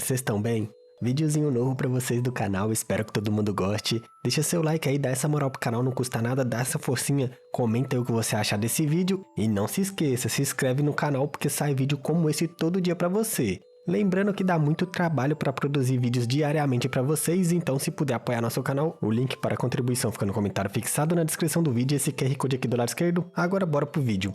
vocês estão bem? Videozinho novo pra vocês do canal, espero que todo mundo goste. Deixa seu like aí, dá essa moral pro canal, não custa nada, dá essa forcinha. Comenta aí o que você achar desse vídeo. E não se esqueça, se inscreve no canal porque sai vídeo como esse todo dia pra você. Lembrando que dá muito trabalho para produzir vídeos diariamente para vocês, então se puder apoiar nosso canal, o link para a contribuição fica no comentário fixado na descrição do vídeo, esse QR Code aqui do lado esquerdo. Agora bora pro vídeo.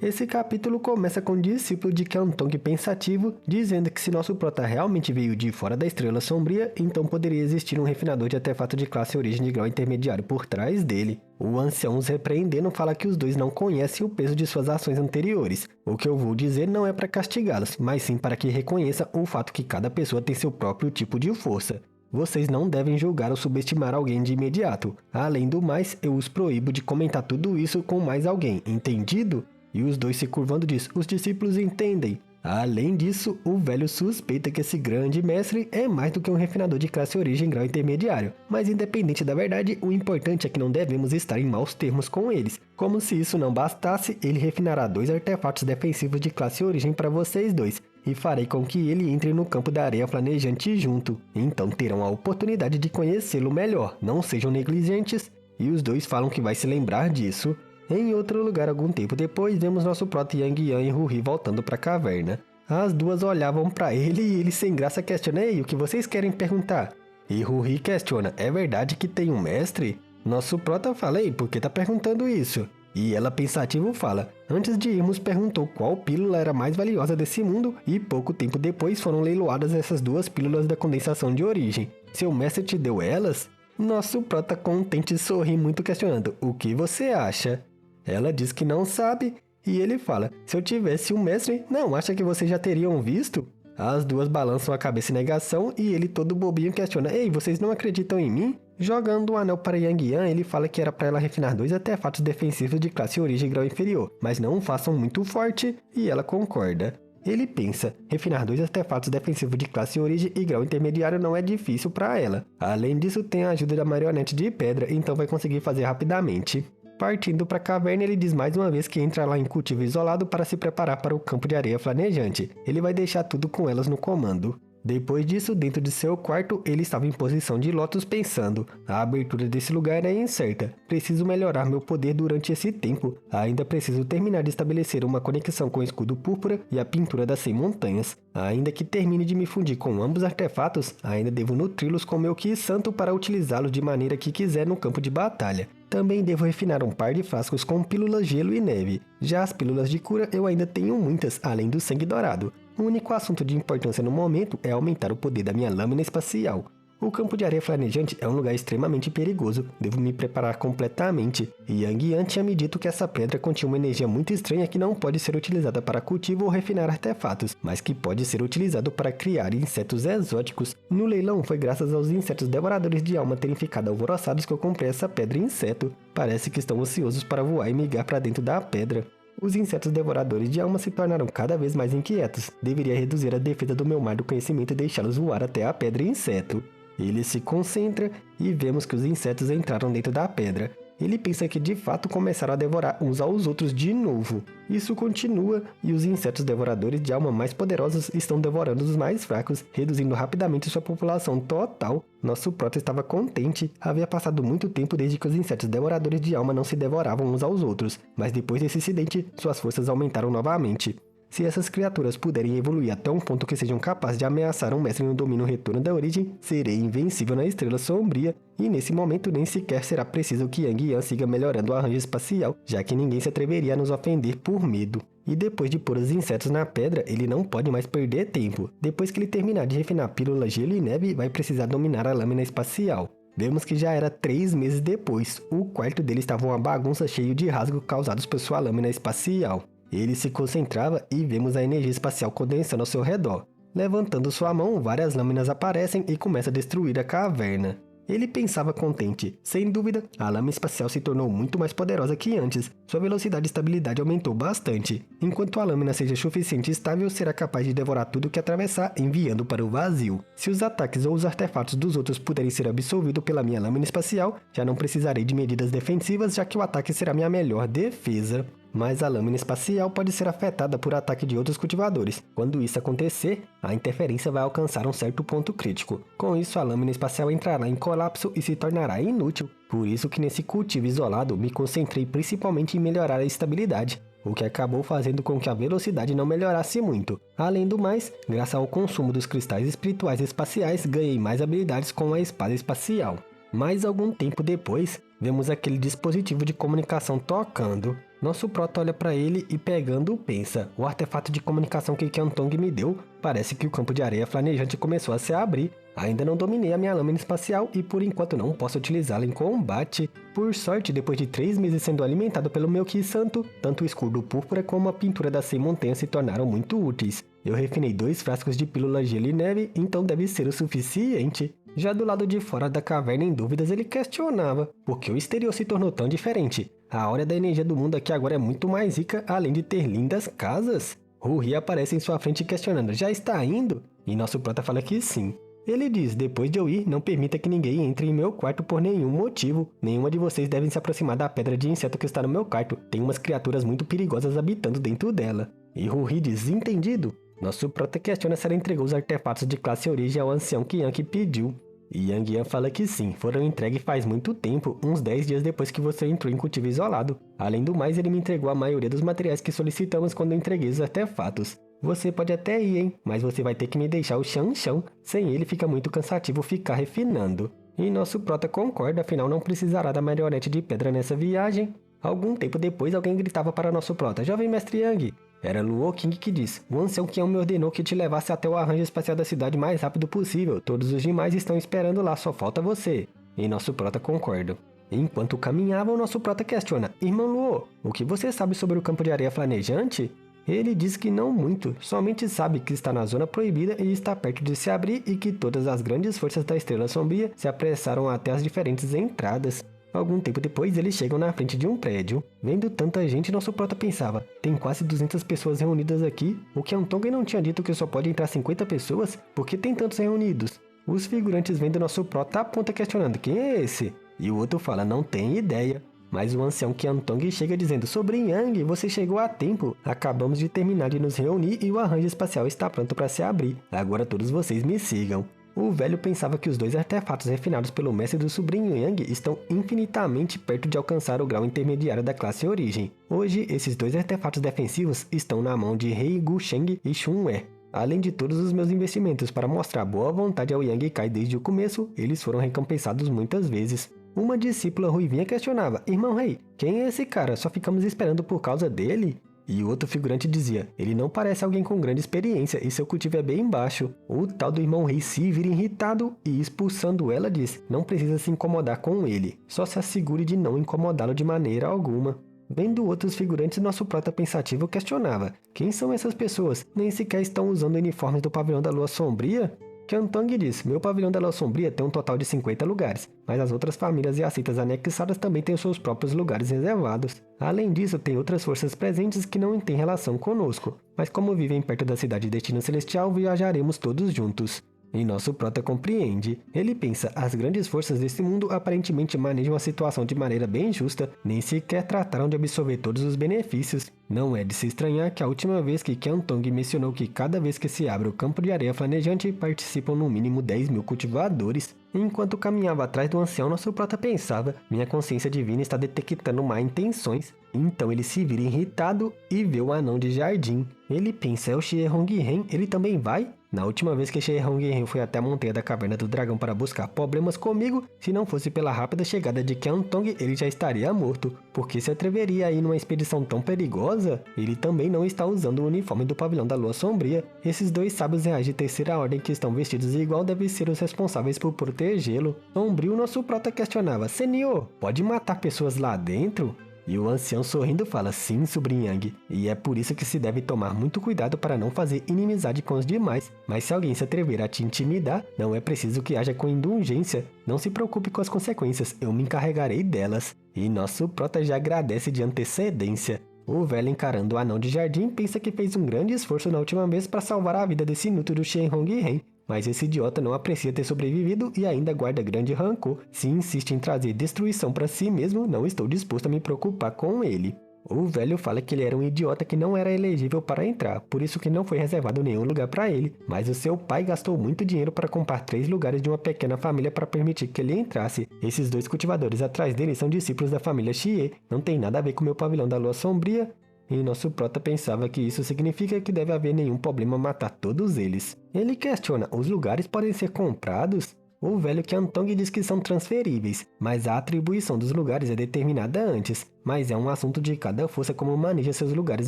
Esse capítulo começa com o discípulo de Kantong pensativo, dizendo que se nosso prota realmente veio de fora da Estrela Sombria, então poderia existir um refinador de artefato de classe origem de grau intermediário por trás dele. O ancião os repreendendo fala que os dois não conhecem o peso de suas ações anteriores. O que eu vou dizer não é para castigá-los, mas sim para que reconheça o fato que cada pessoa tem seu próprio tipo de força. Vocês não devem julgar ou subestimar alguém de imediato. Além do mais, eu os proíbo de comentar tudo isso com mais alguém, entendido? E os dois se curvando diz, os discípulos entendem. Além disso, o velho suspeita que esse grande mestre é mais do que um refinador de classe origem grau intermediário. Mas independente da verdade, o importante é que não devemos estar em maus termos com eles. Como se isso não bastasse, ele refinará 2 artefatos defensivos de classe origem para vocês dois. E farei com que ele entre no campo da areia flamejante junto. Então terão a oportunidade de conhecê-lo melhor, não sejam negligentes. E os dois falam que vai se lembrar disso. Em outro lugar, algum tempo depois, vemos nosso prota Yang Yan e Ruhi voltando para a caverna. As duas olhavam para ele e ele sem graça questiona, ei, o que vocês querem perguntar? E Ruhi questiona, é verdade que tem um mestre? Nosso prota fala, ei, por que tá perguntando isso? E ela pensativo fala, antes de irmos perguntou qual pílula era mais valiosa desse mundo e pouco tempo depois foram leiloadas essas 2 pílulas da condensação de origem. Seu mestre te deu elas? Nosso prota contente sorri muito questionando, o que você acha? Ela diz que não sabe, e ele fala, se eu tivesse um mestre, não acha que vocês já teriam visto? As duas balançam a cabeça em negação, e ele todo bobinho questiona, ei, vocês não acreditam em mim? Jogando o anel para Yang Yan, ele fala que era para ela refinar 2 artefatos defensivos de classe origem grau inferior, mas não façam muito forte, e ela concorda. Ele pensa, refinar 2 artefatos defensivos de classe origem e grau intermediário não é difícil para ela. Além disso, tem a ajuda da marionete de pedra, então vai conseguir fazer rapidamente. Partindo para a caverna, ele diz mais uma vez que entra lá em cultivo isolado para se preparar para o campo de areia flamejante. Ele vai deixar tudo com elas no comando. Depois disso, dentro de seu quarto, ele estava em posição de lótus pensando, a abertura desse lugar é incerta, preciso melhorar meu poder durante esse tempo, ainda preciso terminar de estabelecer uma conexão com o escudo púrpura e a pintura das 100 montanhas. Ainda que termine de me fundir com ambos artefatos, ainda devo nutri-los com meu Ki Santo para utilizá-los de maneira que quiser no campo de batalha. Também devo refinar um par de frascos com pílulas gelo e neve. Já as pílulas de cura eu ainda tenho muitas, além do sangue dourado. O único assunto de importância no momento é aumentar o poder da minha lâmina espacial. O campo de areia flamejante é um lugar extremamente perigoso, devo me preparar completamente. Yang Yan tinha me dito que essa pedra continha uma energia muito estranha que não pode ser utilizada para cultivo ou refinar artefatos, mas que pode ser utilizado para criar insetos exóticos. No leilão foi graças aos insetos devoradores de alma terem ficado alvoroçados que eu comprei essa pedra inseto. Parece que estão ansiosos para voar e migrar para dentro da pedra. Os insetos devoradores de alma se tornaram cada vez mais inquietos. Deveria reduzir a defesa do meu mar do conhecimento e deixá-los voar até a pedra inseto. Ele se concentra e vemos que os insetos entraram dentro da pedra. Ele pensa que de fato começaram a devorar uns aos outros de novo. Isso continua e os insetos devoradores de alma mais poderosos estão devorando os mais fracos, reduzindo rapidamente sua população total. Nosso prota estava contente. Havia passado muito tempo desde que os insetos devoradores de alma não se devoravam uns aos outros, mas depois desse incidente, suas forças aumentaram novamente. Se essas criaturas puderem evoluir até um ponto que sejam capazes de ameaçar um mestre no domínio retorno da origem, serei invencível na Estrela Sombria, e nesse momento nem sequer será preciso que Yang Yan siga melhorando o arranjo espacial, já que ninguém se atreveria a nos ofender por medo. E depois de pôr os insetos na pedra, ele não pode mais perder tempo. Depois que ele terminar de refinar a pílula gelo e neve, vai precisar dominar a lâmina espacial. Vemos que já era 3 meses depois, o quarto dele estava uma bagunça cheia de rasgos causados por sua lâmina espacial. Ele se concentrava e vemos a energia espacial condensando ao seu redor. Levantando sua mão, várias lâminas aparecem e começa a destruir a caverna. Ele pensava contente. Sem dúvida, a lâmina espacial se tornou muito mais poderosa que antes. Sua velocidade e estabilidade aumentou bastante. Enquanto a lâmina seja suficiente estável, será capaz de devorar tudo que atravessar, enviando para o vazio. Se os ataques ou os artefatos dos outros puderem ser absorvidos pela minha lâmina espacial, já não precisarei de medidas defensivas, já que o ataque será minha melhor defesa. mas a lâmina espacial pode ser afetada por ataque de outros cultivadores. Quando isso acontecer, a interferência vai alcançar um certo ponto crítico. Com isso, a lâmina espacial entrará em colapso e se tornará inútil. Por isso que nesse cultivo isolado, me concentrei principalmente em melhorar a estabilidade, o que acabou fazendo com que a velocidade não melhorasse muito. Além do mais, graças ao consumo dos cristais espirituais espaciais, ganhei mais habilidades com a espada espacial. Mais algum tempo depois, vemos aquele dispositivo de comunicação tocando. Nosso prota olha para ele e pegando pensa, o artefato de comunicação que Qiantong me deu, parece que o campo de areia flamejante começou a se abrir. Ainda não dominei a minha lâmina espacial e por enquanto não posso utilizá-la em combate. Por sorte, depois de 3 meses sendo alimentado pelo meu Ki Santo, tanto o escudo púrpura como a pintura das 100 montanhas se tornaram muito úteis. Eu refinei 2 frascos de pílula gelo e neve, então deve ser o suficiente. Já do lado de fora da caverna, em dúvidas, ele questionava por que o exterior se tornou tão diferente. A aura da energia do mundo aqui agora é muito mais rica, além de ter lindas casas. Ruri aparece em sua frente questionando, já está indo? E nosso prota fala que sim. Ele diz, depois de eu ir, não permita que ninguém entre em meu quarto por nenhum motivo. Nenhuma de vocês deve se aproximar da pedra de inseto que está no meu quarto. Tem umas criaturas muito perigosas habitando dentro dela. E Ruri diz, entendido? Nosso prota questiona se ela entregou os artefatos de classe origem ao ancião que Yang pediu. E Yang Yan fala que sim, foram entregues faz muito tempo, uns 10 dias depois que você entrou em cultivo isolado. Além do mais, ele me entregou a maioria dos materiais que solicitamos quando eu entreguei os artefatos. Você pode até ir, hein? Mas você vai ter que me deixar o chão. Sem ele fica muito cansativo ficar refinando. E nosso prota concorda, afinal não precisará da marionete de pedra nessa viagem. Algum tempo depois, alguém gritava para nosso prota, Jovem Mestre Yang. Era Luo King que disse, o ancião Qian me ordenou que te levasse até o arranjo espacial da cidade o mais rápido possível. Todos os demais estão esperando lá, só falta você. E nosso prota concorda. Enquanto caminhavam, nosso prota questiona, Irmão Luo, o que você sabe sobre o campo de areia flamejante? Ele diz que não muito, somente sabe que está na zona proibida e está perto de se abrir e que todas as grandes forças da Estrela Sombria se apressaram até as diferentes entradas. Algum tempo depois, eles chegam na frente de um prédio. Vendo tanta gente, nosso prota pensava, tem quase 200 pessoas reunidas aqui. O Qiantong não tinha dito que só pode entrar 50 pessoas? Por que tem tantos reunidos? Os figurantes vendo nosso prota aponta questionando, quem é esse? E o outro fala, não tem ideia. Mas o ancião Qiantong chega dizendo, Sobrinho Yang, você chegou a tempo. Acabamos de terminar de nos reunir e o arranjo espacial está pronto para se abrir. Agora todos vocês me sigam. O velho pensava que os 2 artefatos refinados pelo mestre do sobrinho Yang estão infinitamente perto de alcançar o grau intermediário da classe origem. Hoje, esses 2 artefatos defensivos estão na mão de Rei Gusheng e Shun Wei. Além de todos os meus investimentos para mostrar boa vontade ao Yang Kai desde o começo, eles foram recompensados muitas vezes. Uma discípula ruivinha questionava, Irmão Rei, quem é esse cara? Só ficamos esperando por causa dele? E o outro figurante dizia, ele não parece alguém com grande experiência e seu cultivo é bem baixo. O tal do irmão rei se vira irritado e expulsando ela diz, não precisa se incomodar com ele, só se assegure de não incomodá-lo de maneira alguma. Vendo outros figurantes, nosso prota pensativo questionava, quem são essas pessoas? Nem sequer estão usando uniformes do pavilhão da lua sombria? Qiantong diz, meu pavilhão da Lua Sombria tem um total de 50 lugares, mas as outras famílias e as seitas anexadas também têm os seus próprios lugares reservados. Além disso, tem outras forças presentes que não têm relação conosco, mas como vivem perto da cidade de Destino Celestial, viajaremos todos juntos. E nosso prota compreende. Ele pensa, as grandes forças desse mundo aparentemente manejam a situação de maneira bem justa, nem sequer trataram de absorver todos os benefícios. Não é de se estranhar que a última vez que Qiantong mencionou que cada vez que se abre o campo de areia flamejante, participam no mínimo 10.000 cultivadores. Enquanto caminhava atrás do ancião, nosso prota pensava, minha consciência divina está detectando má intenções. Então ele se vira irritado e vê o anão de jardim. Ele pensa, é o Xie Hongren, ele também vai? Na última vez que Xie Hongren foi até a montanha da caverna do dragão para buscar problemas comigo, se não fosse pela rápida chegada de Qiantong, ele já estaria morto. Por que se atreveria a ir numa expedição tão perigosa? Ele também não está usando o uniforme do pavilhão da Lua Sombria. Esses 2 sábios reais de terceira ordem que estão vestidos igual devem ser os responsáveis por protegê-lo. Sombrio, nosso prota questionava, Senhor, pode matar pessoas lá dentro? E o ancião sorrindo fala, sim, sobrinho Yang, e é por isso que se deve tomar muito cuidado para não fazer inimizade com os demais, mas se alguém se atrever a te intimidar, não é preciso que haja com indulgência, não se preocupe com as consequências, eu me encarregarei delas. E nosso prota já agradece de antecedência. O velho encarando o anão de jardim pensa que fez um grande esforço na última vez para salvar a vida desse inútil Xie Hongren. Mas esse idiota não aprecia ter sobrevivido e ainda guarda grande rancor. Se insiste em trazer destruição para si mesmo, não estou disposto a me preocupar com ele. O velho fala que ele era um idiota que não era elegível para entrar, por isso que não foi reservado nenhum lugar para ele, mas o seu pai gastou muito dinheiro para comprar 3 lugares de uma pequena família para permitir que ele entrasse. Esses 2 cultivadores atrás dele são discípulos da família Xie, não tem nada a ver com o meu pavilhão da lua sombria, e nosso prota pensava que isso significa que deve haver nenhum problema matar todos eles. Ele questiona, os lugares podem ser comprados? O velho Qiantong diz que são transferíveis, mas a atribuição dos lugares é determinada antes, mas é um assunto de cada força como maneja seus lugares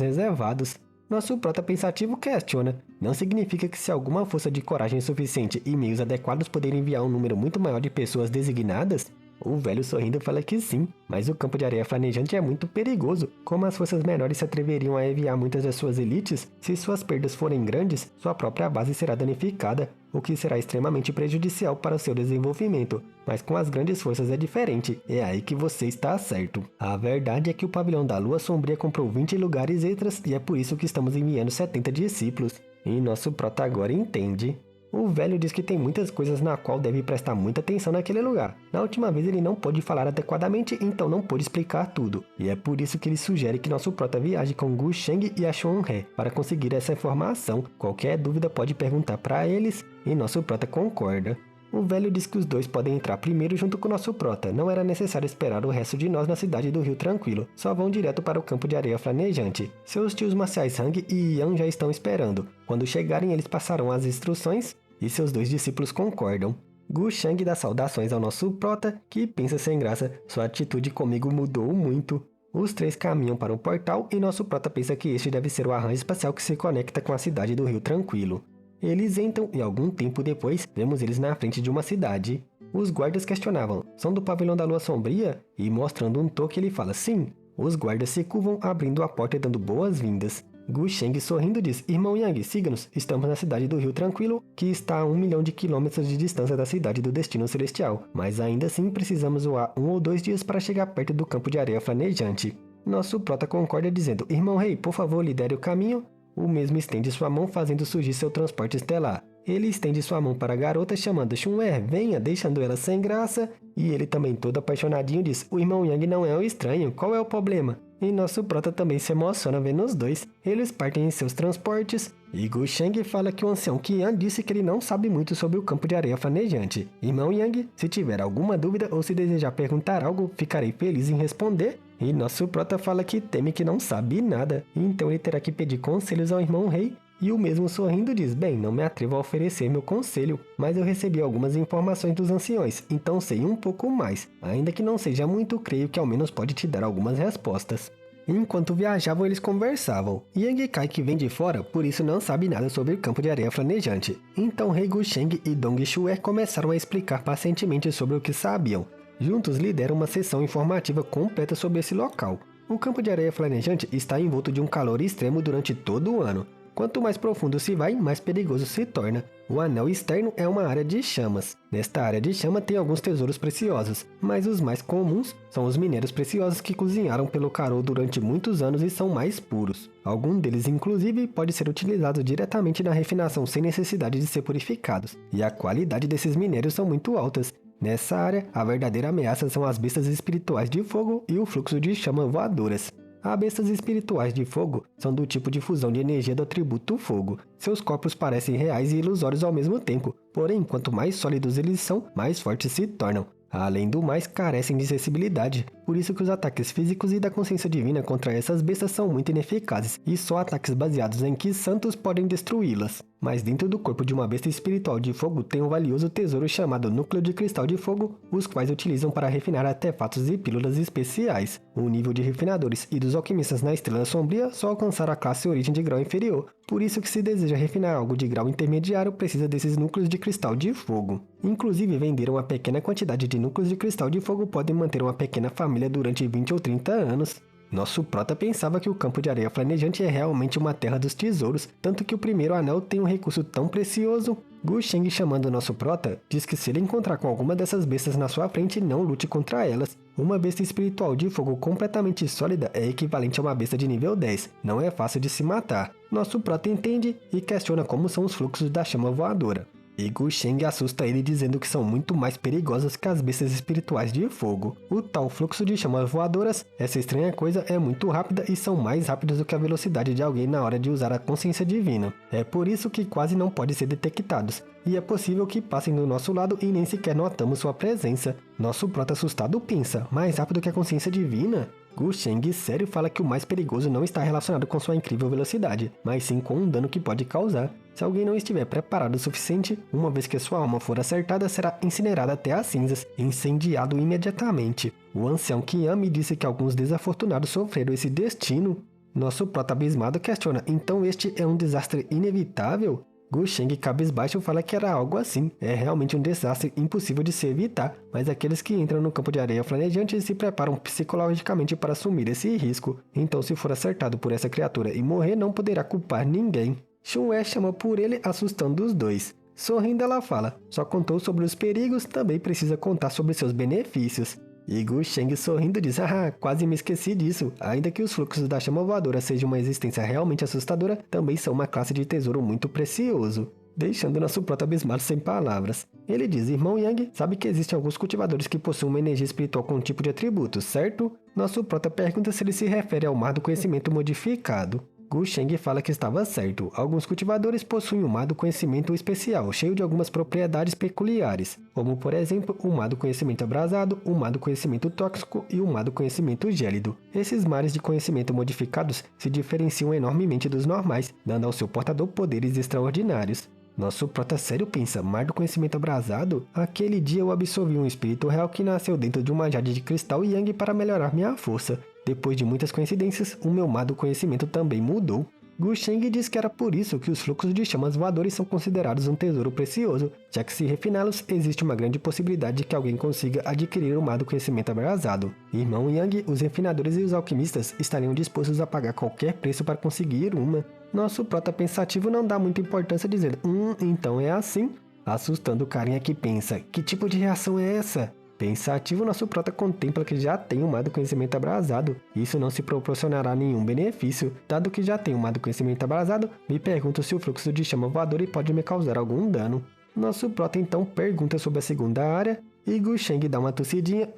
reservados. Nosso prota pensativo questiona, não significa que se alguma força de coragem suficiente e meios adequados poderem enviar um número muito maior de pessoas designadas? O velho sorrindo fala que sim, mas o campo de areia flamejante é muito perigoso. Como as forças menores se atreveriam a enviar muitas das suas elites? Se suas perdas forem grandes, sua própria base será danificada, o que será extremamente prejudicial para o seu desenvolvimento. Mas com as grandes forças é diferente, é aí que você está certo. A verdade é que o pavilhão da Lua Sombria comprou 20 lugares extras e é por isso que estamos enviando 70 discípulos. E nosso prota agora entende. O velho diz que tem muitas coisas na qual deve prestar muita atenção naquele lugar. Na última vez ele não pôde falar adequadamente, então não pôde explicar tudo. E é por isso que ele sugere que nosso prota viaje com Gu Sheng e a Xuan-He para conseguir essa informação. Qualquer dúvida pode perguntar para eles, e nosso prota concorda. O velho diz que os 2 podem entrar primeiro junto com nosso prota. Não era necessário esperar o resto de nós na cidade do Rio Tranquilo. Só vão direto para o campo de areia flamejante. Seus tios marciais Hang e Yan já estão esperando. Quando chegarem, eles passarão as instruções e seus 2 discípulos concordam. Gu Sheng dá saudações ao nosso prota, que pensa sem graça, sua atitude comigo mudou muito. Os 3 caminham para um portal e nosso prota pensa que este deve ser o arranjo espacial que se conecta com a cidade do Rio Tranquilo. Eles entram e algum tempo depois, vemos eles na frente de uma cidade. Os guardas questionavam, são do pavilhão da lua sombria? E mostrando um toque ele fala sim. Os guardas se curvam abrindo a porta e dando boas-vindas. Gu Sheng sorrindo diz, irmão Yang, siga-nos, estamos na cidade do Rio Tranquilo, que está a 1 milhão de quilômetros de distância da cidade do Destino Celestial, mas ainda assim precisamos voar 1 ou 2 dias para chegar perto do campo de areia flamejante. Nosso prota concorda dizendo, irmão rei, por favor lidere o caminho. O mesmo estende sua mão fazendo surgir seu transporte estelar. Ele estende sua mão para a garota chamando Chun'er, venha, deixando ela sem graça. E ele também todo apaixonadinho diz, o irmão Yang não é um estranho, qual é o problema? E nosso prota também se emociona vendo os 2. Eles partem em seus transportes. E Gu Sheng fala que o ancião Qian disse que ele não sabe muito sobre o campo de areia flamejante. Irmão Yang, se tiver alguma dúvida ou se desejar perguntar algo, ficarei feliz em responder. E nosso prota fala que teme que não sabe nada, então ele terá que pedir conselhos ao irmão rei. E o mesmo sorrindo diz, bem, não me atrevo a oferecer meu conselho, mas eu recebi algumas informações dos anciões, então sei um pouco mais. Ainda que não seja muito, creio que ao menos pode te dar algumas respostas. Enquanto viajavam, eles conversavam. Yang Kai, que vem de fora, por isso não sabe nada sobre o campo de areia flamejante. Então Rei Gu Sheng e Dong Xuer começaram a explicar pacientemente sobre o que sabiam. Juntos lideram uma sessão informativa completa sobre esse local. O campo de areia flamejante está envolto de um calor extremo durante todo o ano. Quanto mais profundo se vai, mais perigoso se torna. O anel externo é uma área de chamas. Nesta área de chama tem alguns tesouros preciosos, mas os mais comuns são os minérios preciosos que cozinharam pelo Karou durante muitos anos e são mais puros. Algum deles, inclusive, pode ser utilizado diretamente na refinação sem necessidade de ser purificados. E a qualidade desses minérios são muito altas. Nessa área, a verdadeira ameaça são as bestas espirituais de fogo e o fluxo de chama voadoras. As bestas espirituais de fogo são do tipo de fusão de energia do atributo fogo. Seus corpos parecem reais e ilusórios ao mesmo tempo, porém, quanto mais sólidos eles são, mais fortes se tornam. Além do mais, carecem de sensibilidade, por isso que os ataques físicos e da consciência divina contra essas bestas são muito ineficazes, e só ataques baseados em Ki santos podem destruí-las. Mas dentro do corpo de uma besta espiritual de fogo tem um valioso tesouro chamado Núcleo de Cristal de Fogo, os quais utilizam para refinar artefatos e pílulas especiais. O nível de refinadores e dos alquimistas na Estrela Sombria só alcançaram a classe origem de grau inferior, por isso que se deseja refinar algo de grau intermediário precisa desses núcleos de cristal de fogo. Inclusive vender uma pequena quantidade de núcleos de cristal de fogo podem manter uma pequena família durante 20 ou 30 anos. Nosso prota pensava que o campo de areia flamejante é realmente uma terra dos tesouros, tanto que o primeiro anel tem um recurso tão precioso. Gu Sheng, chamando nosso prota, diz que se ele encontrar com alguma dessas bestas na sua frente, não lute contra elas. Uma besta espiritual de fogo completamente sólida é equivalente a uma besta de nível 10, não é fácil de se matar. Nosso prota entende e questiona como são os fluxos da chama voadora. E Gu Sheng assusta ele dizendo que são muito mais perigosas que as bestas espirituais de fogo. O tal fluxo de chamas voadoras, essa estranha coisa é muito rápida e são mais rápidas do que a velocidade de alguém na hora de usar a consciência divina. É por isso que quase não podem ser detectados. E é possível que passem do nosso lado e nem sequer notamos sua presença. Nosso prota assustado pensa, mais rápido que a consciência divina? Gu Sheng sério fala que o mais perigoso não está relacionado com sua incrível velocidade, mas sim com o dano que pode causar. Se alguém não estiver preparado o suficiente, uma vez que sua alma for acertada, será incinerada até as cinzas, incendiado imediatamente. O ancião Qian me disse que alguns desafortunados sofreram esse destino. Nosso prota abismado questiona, então este é um desastre inevitável? Gu Sheng cabisbaixo fala que era algo assim, é realmente um desastre impossível de se evitar, mas aqueles que entram no campo de areia flamejante se preparam psicologicamente para assumir esse risco, então se for acertado por essa criatura e morrer não poderá culpar ninguém. Shun'e chama por ele, assustando os dois. Sorrindo ela fala, só contou sobre os perigos, também precisa contar sobre seus benefícios. E Gu Sheng sorrindo diz, quase me esqueci disso. Ainda que os fluxos da chama voadora sejam uma existência realmente assustadora, também são uma classe de tesouro muito precioso. Deixando nosso prota abismado sem palavras. Ele diz, irmão Yang, sabe que existem alguns cultivadores que possuem uma energia espiritual com um tipo de atributo, certo? Nosso prota pergunta se ele se refere ao mar do conhecimento modificado. Gu Sheng fala que estava certo. Alguns cultivadores possuem um mar do conhecimento especial, cheio de algumas propriedades peculiares, como por exemplo, o mar do conhecimento abrasado, o mar do conhecimento tóxico e o mar do conhecimento gélido. Esses mares de conhecimento modificados se diferenciam enormemente dos normais, dando ao seu portador poderes extraordinários. Nosso prota sério pensa, mar do conhecimento abrasado? Aquele dia eu absorvi um espírito real que nasceu dentro de uma jade de cristal Yang para melhorar minha força. Depois de muitas coincidências, o meu mar do conhecimento também mudou. Gu Sheng diz que era por isso que os fluxos de chamas voadores são considerados um tesouro precioso, já que se refiná-los, existe uma grande possibilidade de que alguém consiga adquirir o mar do conhecimento abrasado. Irmão Yang, os refinadores e os alquimistas estariam dispostos a pagar qualquer preço para conseguir uma. Nosso prota pensativo não dá muita importância dizendo, então é assim? Assustando o carinha que pensa, que tipo de reação é essa? Pensativo, nosso prota contempla que já tem o mar do conhecimento abrasado. Isso não se proporcionará nenhum benefício. Dado que já tem o mar do conhecimento abrasado, me pergunto se o fluxo de chama voadora pode me causar algum dano. Nosso prota então pergunta sobre a segunda área, e Gu Sheng dá uma tossidinha.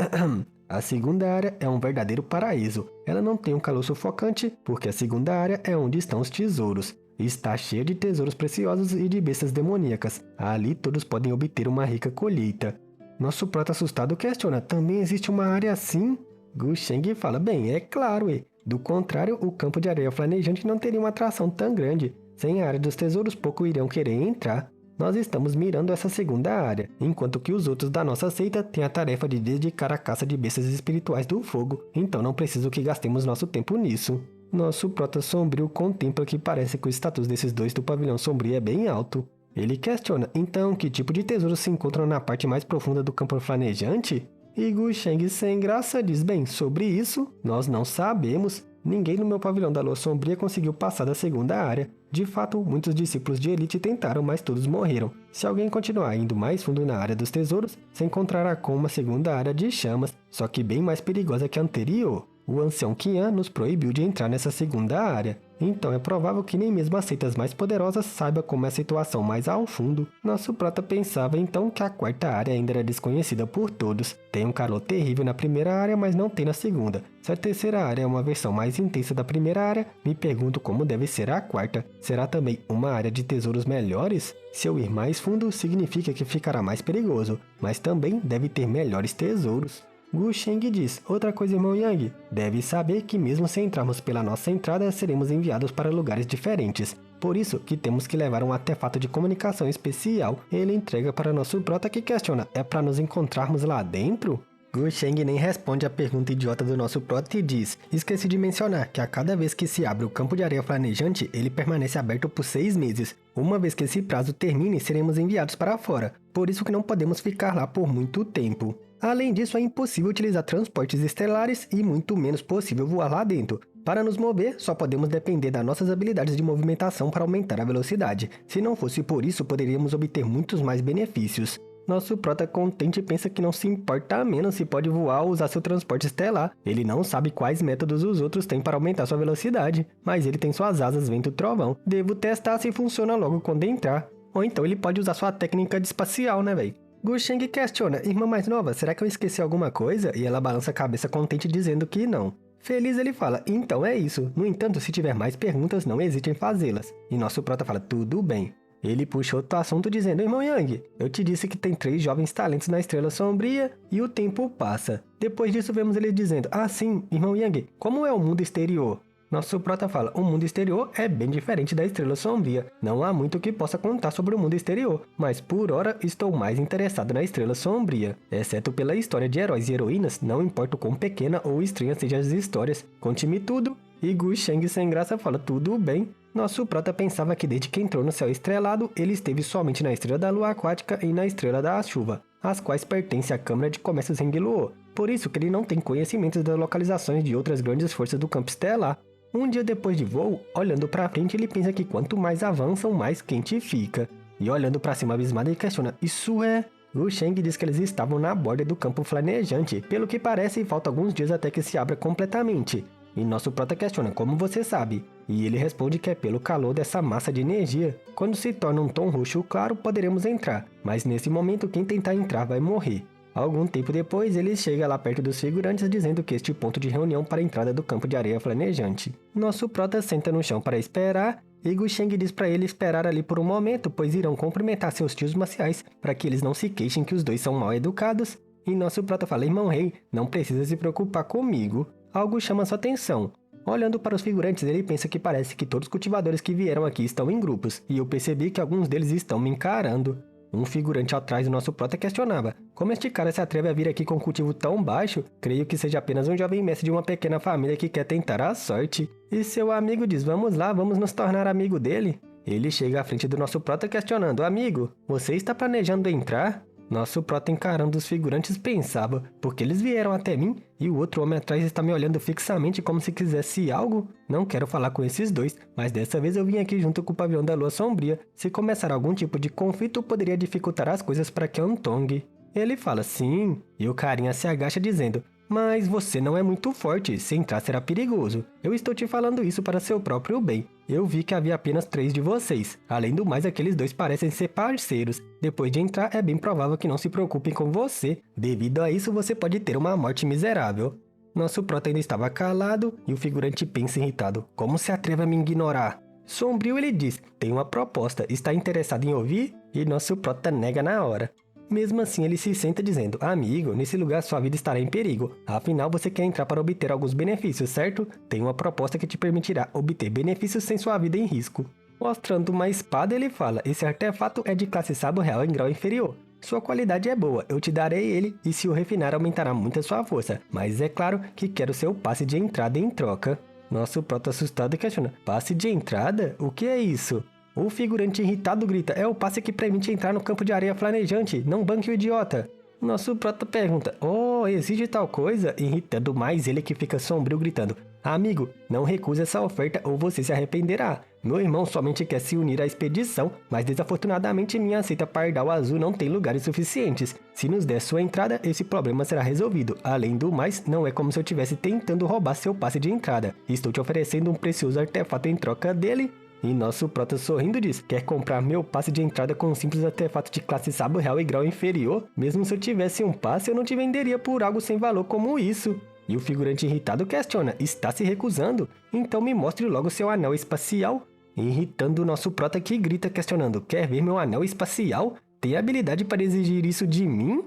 A segunda área é um verdadeiro paraíso. Ela não tem um calor sufocante, porque a segunda área é onde estão os tesouros. Está cheia de tesouros preciosos e de bestas demoníacas. Ali todos podem obter uma rica colheita. Nosso prota assustado questiona, também existe uma área assim? Gu Sheng fala, bem, é claro, do contrário, o campo de areia flamejante não teria uma atração tão grande. Sem a área dos tesouros, pouco iriam querer entrar. Nós estamos mirando essa segunda área, enquanto que os outros da nossa seita têm a tarefa de dedicar a caça de bestas espirituais do fogo, então não preciso que gastemos nosso tempo nisso. Nosso prota sombrio contempla que parece que o status desses dois do pavilhão sombrio é bem alto. Ele questiona, então, que tipo de tesouros se encontram na parte mais profunda do campo flamejante? E Gu Sheng sem graça diz, bem, sobre isso, nós não sabemos. Ninguém no meu pavilhão da lua sombria conseguiu passar da segunda área. De fato, muitos discípulos de elite tentaram, mas todos morreram. Se alguém continuar indo mais fundo na área dos tesouros, se encontrará com uma segunda área de chamas, só que bem mais perigosa que a anterior. O ancião Qian nos proibiu de entrar nessa segunda área. Então é provável que nem mesmo as seitas mais poderosas saibam como é a situação mais ao fundo. Nosso prota pensava então que a quarta área ainda era desconhecida por todos. Tem um calor terrível na primeira área, mas não tem na segunda. Se a terceira área é uma versão mais intensa da primeira área, me pergunto como deve ser a quarta. Será também uma área de tesouros melhores? Se eu ir mais fundo, significa que ficará mais perigoso, mas também deve ter melhores tesouros. Gu Sheng diz, outra coisa, irmão Yang, deve saber que mesmo se entrarmos pela nossa entrada, seremos enviados para lugares diferentes. Por isso que temos que levar um artefato de comunicação especial. Ele entrega para nosso prota que questiona, é para nos encontrarmos lá dentro? Gu Sheng nem responde à pergunta idiota do nosso prota e diz, esqueci de mencionar que a cada vez que se abre o campo de areia flamejante, ele permanece aberto por 6 meses. Uma vez que esse prazo termine, seremos enviados para fora, por isso que não podemos ficar lá por muito tempo. Além disso, é impossível utilizar transportes estelares e muito menos possível voar lá dentro. Para nos mover, só podemos depender das nossas habilidades de movimentação para aumentar a velocidade. Se não fosse por isso, poderíamos obter muitos mais benefícios. Nosso prota contente pensa que não se importa menos se pode voar ou usar seu transporte estelar. Ele não sabe quais métodos os outros têm para aumentar sua velocidade, mas ele tem suas asas vento trovão. Devo testar se funciona logo quando entrar. Ou então ele pode usar sua técnica de espacial, né, véi? Gu Sheng questiona, irmã mais nova, será que eu esqueci alguma coisa? E ela balança a cabeça contente dizendo que não. Feliz ele fala, então é isso. No entanto, se tiver mais perguntas, não hesite em fazê-las. E nosso prota fala, tudo bem. Ele puxa outro assunto dizendo, irmão Yang, eu te disse que tem 3 jovens talentos na Estrela Sombria e o tempo passa. Depois disso vemos ele dizendo, ah sim, irmão Yang, como é o mundo exterior? Nosso prota fala, o mundo exterior é bem diferente da Estrela Sombria. Não há muito que possa contar sobre o mundo exterior, mas por hora estou mais interessado na Estrela Sombria. Exceto pela história de heróis e heroínas, não importa o quão pequena ou estranha sejam as histórias. Conte-me tudo. E Gu Sheng sem graça fala, tudo bem. Nosso prota pensava que desde que entrou no céu estrelado, ele esteve somente na Estrela da Lua Aquática e na Estrela da Chuva, as quais pertencem à Câmara de Comércio Zheng-Luo. Por isso que ele não tem conhecimentos das localizações de outras grandes forças do campo estelar. Um dia depois de voo, olhando pra frente, ele pensa que quanto mais avançam, mais quente fica. E olhando pra cima abismado, ele questiona, isso é... Gu Sheng diz que eles estavam na borda do campo flanejante, pelo que parece falta alguns dias até que se abra completamente. E nosso prota questiona, como você sabe? E ele responde que é pelo calor dessa massa de energia. Quando se torna um tom roxo claro, poderemos entrar, mas nesse momento quem tentar entrar vai morrer. Algum tempo depois, ele chega lá perto dos figurantes dizendo que este é o ponto de reunião para a entrada do campo de areia flanejante. Nosso prota senta no chão para esperar, e Gu Sheng diz para ele esperar ali por um momento, pois irão cumprimentar seus tios marciais para que eles não se queixem que os dois são mal educados. E nosso prota fala, irmão rei, não precisa se preocupar comigo. Algo chama sua atenção. Olhando para os figurantes, ele pensa que parece que todos os cultivadores que vieram aqui estão em grupos, e eu percebi que alguns deles estão me encarando. Um figurante atrás do nosso prota questionava, como este cara se atreve a vir aqui com um cultivo tão baixo? Creio que seja apenas um jovem mestre de uma pequena família que quer tentar a sorte. E seu amigo diz, vamos lá, vamos nos tornar amigo dele. Ele chega à frente do nosso prota questionando, amigo, você está planejando entrar? Nosso prota encarando os figurantes pensava, porque eles vieram até mim e o outro homem atrás está me olhando fixamente como se quisesse algo? Não quero falar com esses dois, mas dessa vez eu vim aqui junto com o pavilhão da Lua Sombria. Se começar algum tipo de conflito, poderia dificultar as coisas para Qiantong. Ele fala sim, e o carinha se agacha dizendo, mas você não é muito forte, se entrar será perigoso. Eu estou te falando isso para seu próprio bem. Eu vi que havia apenas 3 de vocês. Além do mais, aqueles 2 parecem ser parceiros. Depois de entrar, é bem provável que não se preocupem com você. Devido a isso, você pode ter uma morte miserável. Nosso prota ainda estava calado, e o figurante pensa irritado. Como se atreve a me ignorar? Sombrio ele diz, tem uma proposta, está interessado em ouvir? E nosso prota nega na hora. Mesmo assim, ele se senta dizendo, amigo, nesse lugar sua vida estará em perigo. Afinal, você quer entrar para obter alguns benefícios, certo? Tem uma proposta que te permitirá obter benefícios sem sua vida em risco. Mostrando uma espada, ele fala, esse artefato é de classe sábio real em grau inferior. Sua qualidade é boa, eu te darei ele e se o refinar aumentará muito a sua força. Mas é claro que quero seu passe de entrada em troca. Nosso prota assustado questiona, passe de entrada? O que é isso? O figurante irritado grita, é o passe que permite entrar no campo de areia flanejante, não banque o idiota. Nosso prota pergunta, oh, exige tal coisa? Irritando mais ele que fica sombrio gritando, amigo, não recuse essa oferta ou você se arrependerá. Meu irmão somente quer se unir à expedição, mas desafortunadamente minha seita Pardal Azul não tem lugares suficientes. Se nos der sua entrada, esse problema será resolvido. Além do mais, não é como se eu estivesse tentando roubar seu passe de entrada. Estou te oferecendo um precioso artefato em troca dele. E nosso prota sorrindo diz, quer comprar meu passe de entrada com um simples artefato de classe sábio real e grau inferior? Mesmo se eu tivesse um passe, eu não te venderia por algo sem valor como isso. E o figurante irritado questiona, está se recusando? Então me mostre logo seu anel espacial. Irritando o nosso prota que grita questionando, quer ver meu anel espacial? Tem habilidade para exigir isso de mim?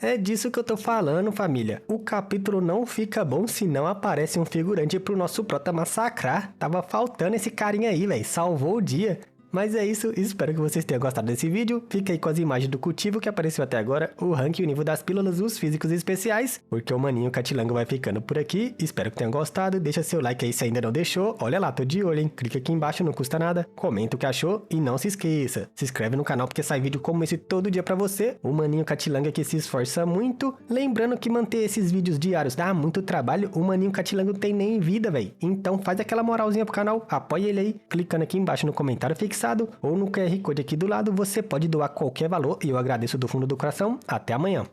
É disso que eu tô falando, família. O capítulo não fica bom se não aparece um figurante pro nosso prota massacrar. Tava faltando esse carinha aí, velho. Salvou o dia. Mas é isso, espero que vocês tenham gostado desse vídeo. Fica aí com as imagens do cultivo que apareceu até agora, o rank e o nível das pílulas, os físicos especiais, porque o maninho Catilango vai ficando por aqui. Espero que tenham gostado, deixa seu like aí se ainda não deixou. Olha lá, tô de olho, hein? Clica aqui embaixo, não custa nada. Comenta o que achou e não se esqueça, se inscreve no canal porque sai vídeo como esse todo dia pra você. O maninho Catilanga que se esforça muito. Lembrando que manter esses vídeos diários dá muito trabalho, o maninho Catilango não tem nem vida, velho. Então faz aquela moralzinha pro canal, apoia ele aí, clicando aqui embaixo no comentário fixado ou no QR Code aqui do lado, você pode doar qualquer valor e eu agradeço do fundo do coração. Até amanhã!